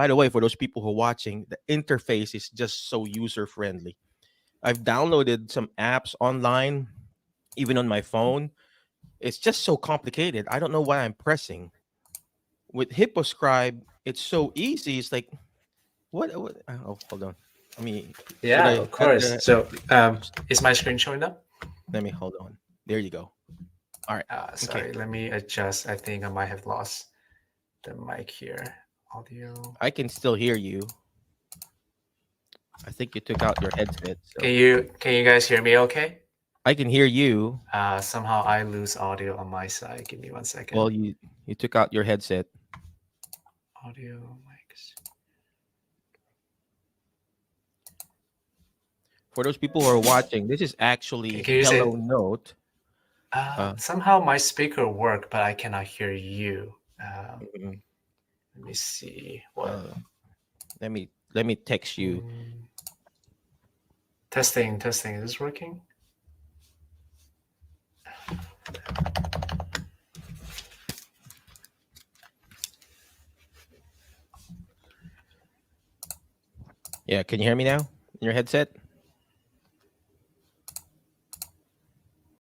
By the way, for those people who are watching, the interface is just so user friendly. I've downloaded some apps online, even on my phone. It's just so complicated. I don't know why I'm pressing. With HippoScribe, it's so easy. It's like, what? Oh, hold on. I mean, should Yeah, I of add course. the? So is my screen showing up? Let me hold on. There you go. All right. Okay. Sorry, let me adjust. I think I might have lost the mic here. Audio. I can still hear you. I think you took out your headset. So Can you guys hear me okay? I can hear you. Somehow I lose audio on my side. Give me 1 second. Well, you took out your headset. Audio mics. For those people who are watching, this is actually Can you say? Hello Note. Somehow my speaker worked, but I cannot hear you. Mhm. Let me see. What? Let me text you. Testing. Is this working? Yeah, can you hear me now? In your headset?